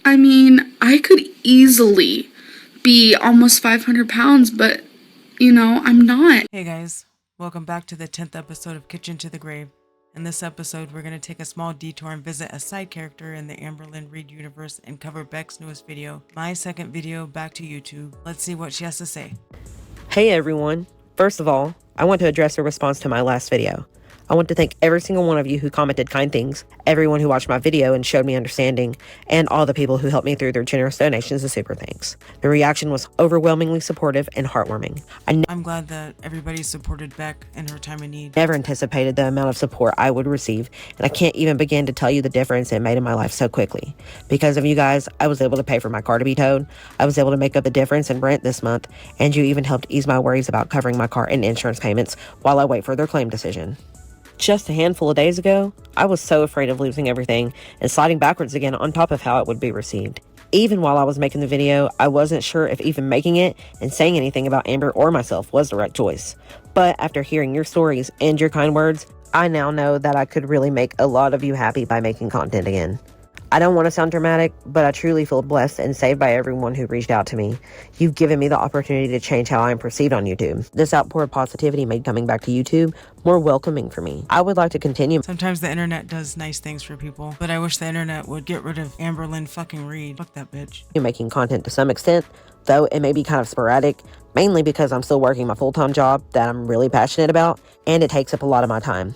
I mean, I could easily be almost 500 pounds, but, I'm not. Hey guys, welcome back to the 10th episode of Kitchen to the Grave. In this episode, we're going to take a small detour and visit a side character in the AmberLynn Reed universe and cover Beck's newest video, my second video back to YouTube. Let's see what she has to say. Hey everyone! First of all, I want to address a response to my last video. I want to thank every single one of you who commented kind things, everyone who watched my video and showed me understanding, and all the people who helped me through their generous donations as super thanks. The reaction was overwhelmingly supportive and heartwarming. I'm glad that everybody supported Beck in her time of need. Never anticipated the amount of support I would receive, and I can't even begin to tell you the difference it made in my life so quickly. Because of you guys, I was able to pay for my car to be towed, I was able to make up the difference in rent this month, and you even helped ease my worries about covering my car and insurance payments while I wait for their claim decision. Just a handful of days ago, I was so afraid of losing everything and sliding backwards again on top of how it would be received. Even while I was making the video, I wasn't sure if even making it and saying anything about Amber or myself was the right choice. But after hearing your stories and your kind words, I now know that I could really make a lot of you happy by making content again. I don't want to sound dramatic, but I truly feel blessed and saved by everyone who reached out to me. You've given me the opportunity to change how I am perceived on YouTube. This outpour of positivity made coming back to YouTube more welcoming for me. I would like to continue. Sometimes the internet does nice things for people, but I wish the internet would get rid of AmberLynn fucking Reed. Fuck that bitch. Making content to some extent, though it may be kind of sporadic, mainly because I'm still working my full-time job that I'm really passionate about, and it takes up a lot of my time.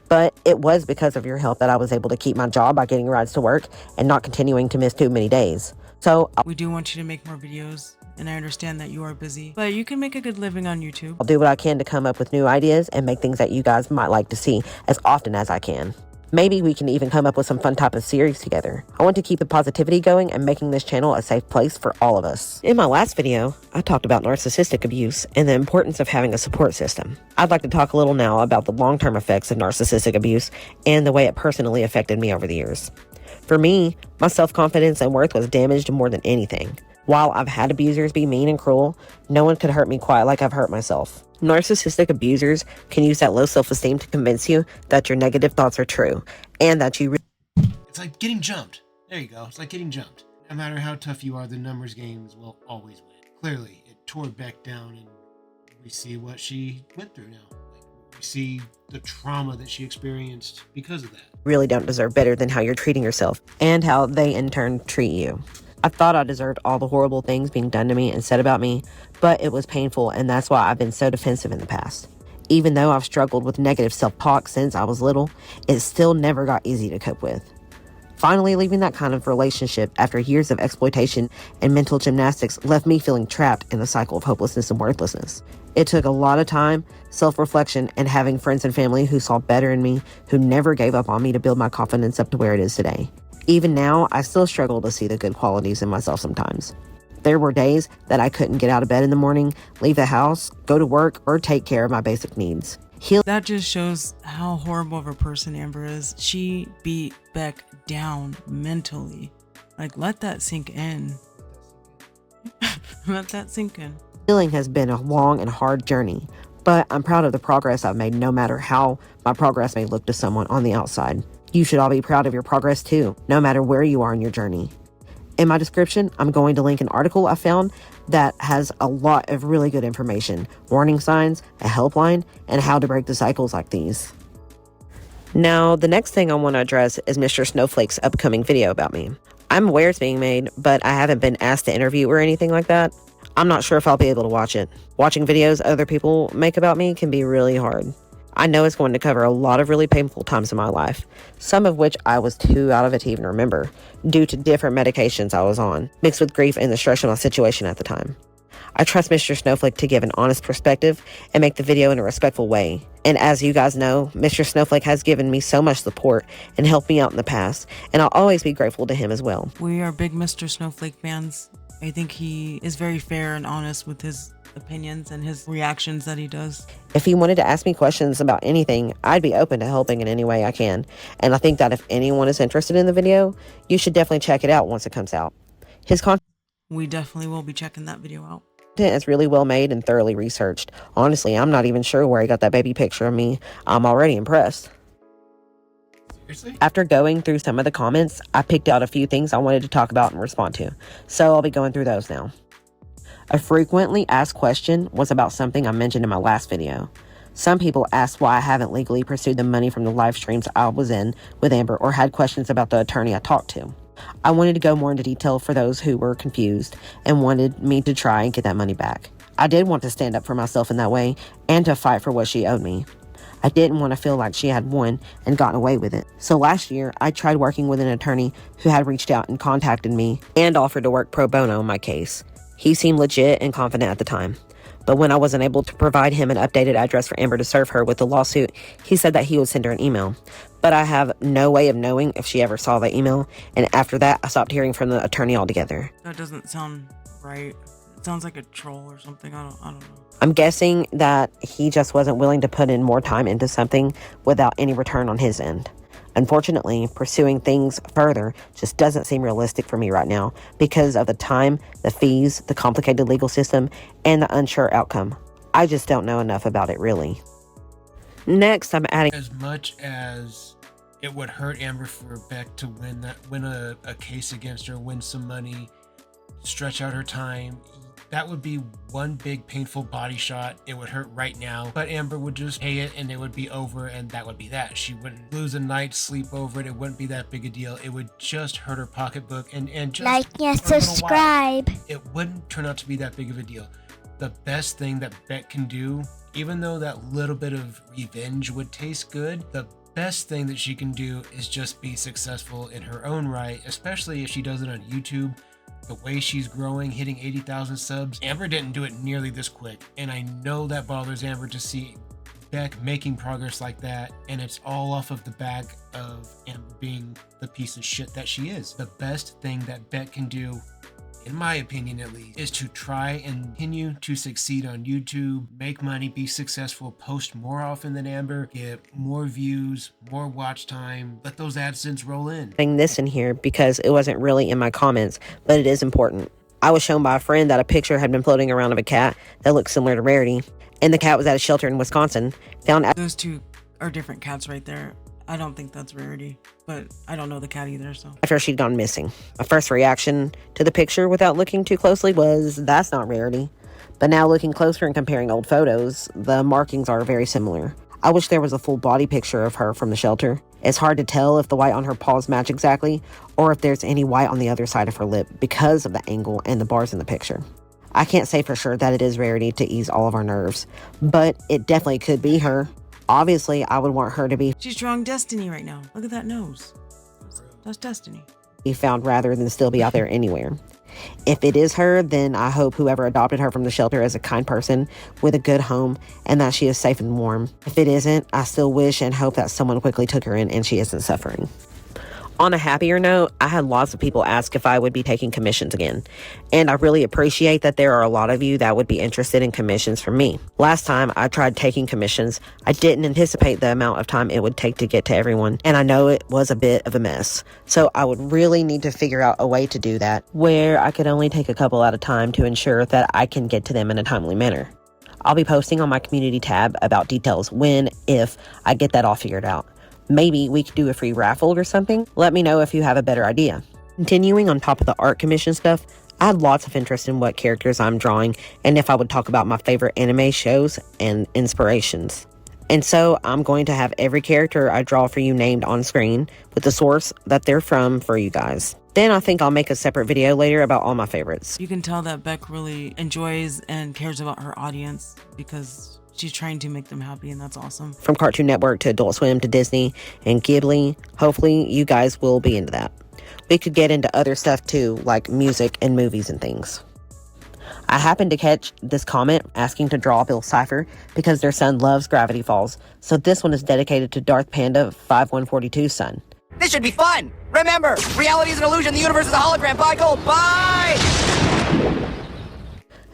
But it was because of your help that I was able to keep my job by getting rides to work and not continuing to miss too many days. So we do want you to make more videos, and I understand that you are busy, but you can make a good living on YouTube. I'll do what I can to come up with new ideas and make things that you guys might like to see as often as I can. Maybe we can even come up with some fun type of series together. I want to keep the positivity going and making this channel a safe place for all of us. In my last video, I talked about narcissistic abuse and the importance of having a support system. I'd like to talk a little now about the long-term effects of narcissistic abuse and the way it personally affected me over the years. For me, my self-confidence and worth was damaged more than anything. While I've had abusers be mean and cruel, no one could hurt me quite like I've hurt myself. Narcissistic abusers can use that low self-esteem to convince you that your negative thoughts are true and that you It's like getting jumped. There you go. It's like getting jumped. No matter how tough you are, the numbers games will always win. Clearly, it tore Beck down, and we see what she went through now. We see the trauma that she experienced because of that. really don't deserve better than how you're treating yourself and how they in turn treat you. I thought I deserved all the horrible things being done to me and said about me, but it was painful, and that's why I've been so defensive in the past. Even though I've struggled with negative self-talk since I was little, it still never got easy to cope with. Finally, leaving that kind of relationship after years of exploitation and mental gymnastics left me feeling trapped in a cycle of hopelessness and worthlessness. It took a lot of time, self-reflection, and having friends and family who saw better in me, who never gave up on me to build my confidence up to where it is today. Even now, I still struggle to see the good qualities in myself sometimes. There were days that I couldn't get out of bed in the morning, leave the house, go to work, or take care of my basic needs. That just shows how horrible of a person Amber is. She beat Beck down mentally. Like, let that sink in. Let that sink in. Healing has been a long and hard journey, but I'm proud of the progress I've made no matter how my progress may look to someone on the outside. You should all be proud of your progress too, no matter where you are in your journey. In my description, I'm going to link an article I found that has a lot of really good information, warning signs, a helpline, and how to break the cycles like these. Now, the next thing I want to address is Mr. Snowflake's upcoming video about me. I'm aware it's being made, but I haven't been asked to interview or anything like that. I'm not sure if I'll be able to watch it. Watching videos other people make about me can be really hard. I know it's going to cover a lot of really painful times in my life, some of which I was too out of it to even remember, due to different medications I was on, mixed with grief and the stress of my situation at the time. I trust Mr. Snowflake to give an honest perspective and make the video in a respectful way. And as you guys know, Mr. Snowflake has given me so much support and helped me out in the past, and I'll always be grateful to him as well. We are big Mr. Snowflake fans. I think he is very fair and honest with his opinions and his reactions that he does. If he wanted to ask me questions about anything, I'd be open to helping in any way I can. And I think that if anyone is interested in the video, you should definitely check it out once it comes out. His content We definitely will be checking that video out. is really well made and thoroughly researched. Honestly, I'm not even sure where he got that baby picture of me. I'm already impressed. Seriously? After going through some of the comments, I picked out a few things I wanted to talk about and respond to. So I'll be going through those now. A frequently asked question was about something I mentioned in my last video. Some people asked why I haven't legally pursued the money from the live streams I was in with Amber or had questions about the attorney I talked to. I wanted to go more into detail for those who were confused and wanted me to try and get that money back. I did want to stand up for myself in that way and to fight for what she owed me. I didn't want to feel like she had won and gotten away with it. So last year, I tried working with an attorney who had reached out and contacted me and offered to work pro bono on my case. He seemed legit and confident at the time. But when I wasn't able to provide him an updated address for Amber to serve her with the lawsuit, he said that he would send her an email. But I have no way of knowing if she ever saw the email, and after that, I stopped hearing from the attorney altogether. That doesn't sound right. It sounds like a troll or something. I don't know. I'm guessing that he just wasn't willing to put in more time into something without any return on his end. Unfortunately, pursuing things further just doesn't seem realistic for me right now because of the time, the fees, the complicated legal system, and the unsure outcome. I just don't know enough about it, really. Next, I'm adding... As much as it would hurt Amber for Beck to win a case against her, win some money, stretch out her time, that would be one big painful body shot. It would hurt right now, but Amber would just pay it and it would be over, and that would be that. She wouldn't lose a night's sleep over it. It wouldn't be that big a deal. It would just hurt her pocketbook and just like and subscribe. It wouldn't turn out to be that big of a deal. The best thing that Beck can do, even though that little bit of revenge would taste good, the best thing that she can do is just be successful in her own right, especially if she does it on YouTube. The way she's growing, hitting 80,000 subs, Amber didn't do it nearly this quick, and I know that bothers Amber to see Beck making progress like that, and it's all off of the back of Amber being the piece of shit that she is. The best thing that Beck can do, in my opinion at least, is to try and continue to succeed on YouTube, make money, be successful, post more often than Amber, get more views, more watch time, let those AdSense roll in. Putting this in here because it wasn't really in my comments, but it is important. I was shown by a friend that a picture had been floating around of a cat that looked similar to Rarity, and the cat was at a shelter in Wisconsin. Those two are different cats right there. I don't think that's Rarity, but I don't know the cat either, so. After she'd gone missing. My first reaction to the picture without looking too closely was, that's not Rarity. But now looking closer and comparing old photos, the markings are very similar. I wish there was a full body picture of her from the shelter. It's hard to tell if the white on her paws match exactly, or if there's any white on the other side of her lip because of the angle and the bars in the picture. I can't say for sure that it is Rarity to ease all of our nerves, but it definitely could be her. Obviously, I would want her to be She's drawing Destiny right now. Look at that nose. That's Destiny. found rather than still be out there anywhere. If it is her, then I hope whoever adopted her from the shelter is a kind person with a good home and that she is safe and warm. If it isn't, I still wish and hope that someone quickly took her in and she isn't suffering. On a happier note, I had lots of people ask if I would be taking commissions again, and I really appreciate that there are a lot of you that would be interested in commissions from me. Last time I tried taking commissions, I didn't anticipate the amount of time it would take to get to everyone, and I know it was a bit of a mess. So I would really need to figure out a way to do that, where I could only take a couple at a time to ensure that I can get to them in a timely manner. I'll be posting on my community tab about details when, if I get that all figured out. Maybe we could do a free raffle or something. Let me know if you have a better idea. Continuing on top of the art commission stuff, I had lots of interest in what characters I'm drawing and if I would talk about my favorite anime shows and inspirations. And so I'm going to have every character I draw for you named on screen with the source that they're from for you guys. Then I think I'll make a separate video later about all my favorites. You can tell that Beck really enjoys and cares about her audience because she's trying to make them happy, and that's awesome. From Cartoon Network to Adult Swim to Disney and Ghibli, hopefully you guys will be into that. We could get into other stuff too, like music and movies and things. I happened to catch this comment asking to draw Bill Cipher because their son loves Gravity Falls, so this one is dedicated to Darth Panda 5142's son. This should be fun! Remember, reality is an illusion, the universe is a hologram. Bye, Cole, bye!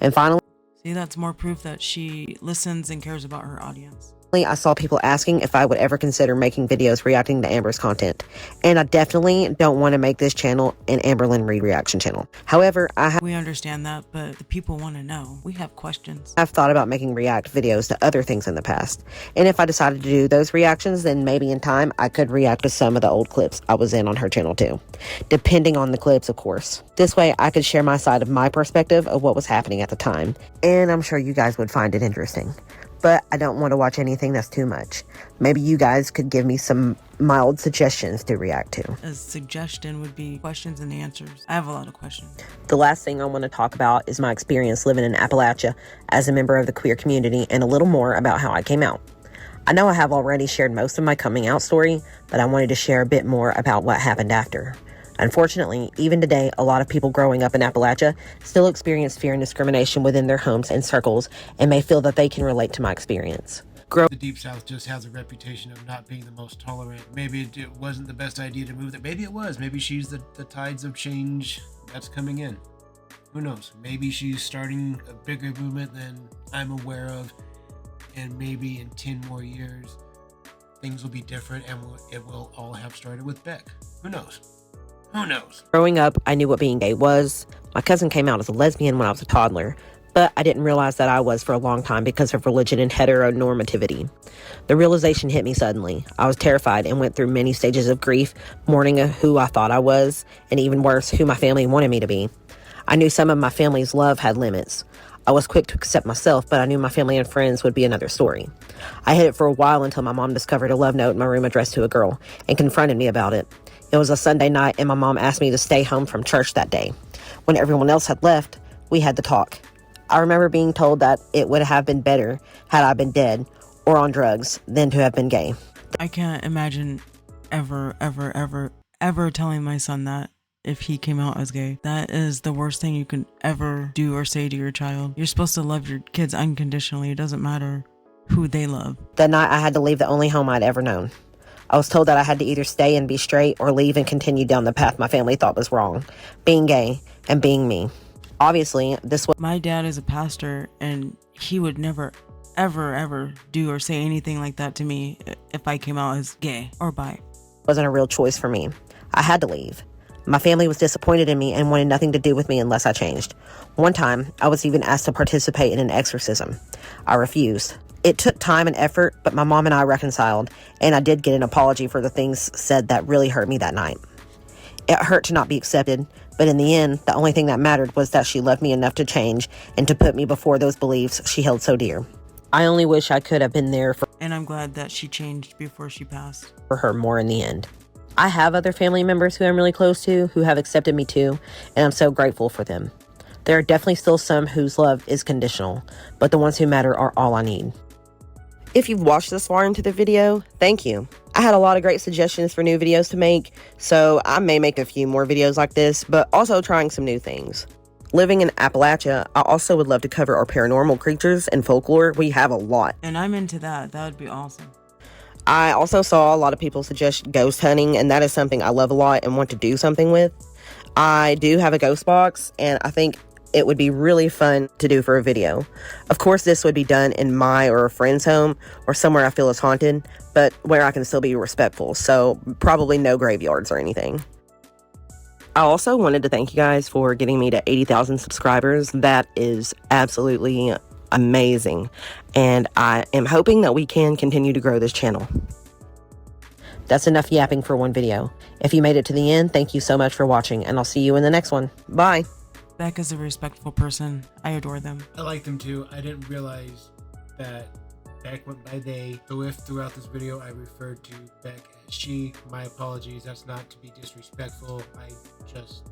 And finally, See, that's more proof that she listens and cares about her audience. I saw people asking if I would ever consider making videos reacting to Amber's content, and I definitely don't want to make this channel an AmberLynn Reed reaction channel. However, We understand that, but the people want to know. We have questions. I've thought about making react videos to other things in the past, and if I decided to do those reactions, then maybe in time I could react to some of the old clips I was in on her channel too, depending on the clips, of course. This way I could share my side of my perspective of what was happening at the time, and I'm sure you guys would find it interesting. But I don't want to watch anything that's too much. Maybe you guys could give me some mild suggestions to react to. A suggestion would be questions and answers. I have a lot of questions. The last thing I want to talk about is my experience living in Appalachia as a member of the queer community, and a little more about how I came out. I know I have already shared most of my coming out story, but I wanted to share a bit more about what happened after. Unfortunately, even today, a lot of people growing up in Appalachia still experience fear and discrimination within their homes and circles, and may feel that they can relate to my experience. The Deep South just has a reputation of not being the most tolerant. Maybe it wasn't the best idea to move there. Maybe it was. Maybe she's the tides of change that's coming in. Who knows? Maybe she's starting a bigger movement than I'm aware of, and maybe in 10 more years, things will be different, and it will all have started with Beck. Who knows? Who knows? Growing up, I knew what being gay was. My cousin came out as a lesbian when I was a toddler, but I didn't realize that I was for a long time because of religion and heteronormativity. The realization hit me suddenly. I was terrified and went through many stages of grief, mourning who I thought I was, and even worse, who my family wanted me to be. I knew some of my family's love had limits. I was quick to accept myself, but I knew my family and friends would be another story. I hid it for a while until my mom discovered a love note in my room addressed to a girl and confronted me about it. It was a Sunday night, and my mom asked me to stay home from church that day. When everyone else had left, we had to talk. I remember being told that it would have been better had I been dead or on drugs than to have been gay. I can't imagine ever telling my son that if he came out as gay. That is the worst thing you can ever do or say to your child. You're supposed to love your kids unconditionally. It doesn't matter who they love. That night, I had to leave the only home I'd ever known. I was told that I had to either stay and be straight or leave and continue down the path my family thought was wrong, being gay and being me. Obviously, this was... My dad is a pastor, and he would never, ever do or say anything like that to me if I came out as gay or bi. Wasn't a real choice for me. I had to leave. My family was disappointed in me and wanted nothing to do with me unless I changed. One time, I was even asked to participate in an exorcism. I refused. It took time and effort, but my mom and I reconciled, and I did get an apology for the things said that really hurt me that night. It hurt to not be accepted, but in the end, the only thing that mattered was that she loved me enough to change and to put me before those beliefs she held so dear. I only wish I could have been there for And I'm glad that she changed before she passed. her more in the end. I have other family members who I'm really close to who have accepted me too, and I'm so grateful for them. There are definitely still some whose love is conditional, but the ones who matter are all I need. If you've watched this far into the video, thank you. I had a lot of great suggestions for new videos to make, so I may make a few more videos like this, but also trying some new things. Living in Appalachia, I also would love to cover our paranormal creatures and folklore. We have a lot. And I'm into that. That would be awesome. I also saw a lot of people suggest ghost hunting, and that is something I love a lot and want to do something with. I do have a ghost box, and I think it would be really fun to do for a video. Of course, this would be done in my or a friend's home or somewhere I feel is haunted, but where I can still be respectful, so probably no graveyards or anything. I also wanted to thank you guys for getting me to 80,000 subscribers. That is absolutely amazing, and I am hoping that we can continue to grow this channel. That's enough yapping for one video. If you made it to the end, thank you so much for watching, and I'll see you in the next one. Bye! Beck is a respectful person. I adore them. I like them too. I didn't realize that Beck went by they. So if throughout this video I referred to Beck as she, my apologies. That's not to be disrespectful. I just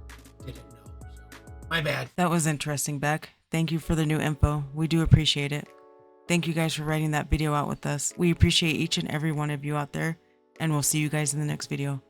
didn't know. So, my bad. That was interesting, Beck. Thank you for the new info. We do appreciate it. Thank you guys for writing that video out with us. We appreciate each and every one of you out there, and we'll see you guys in the next video.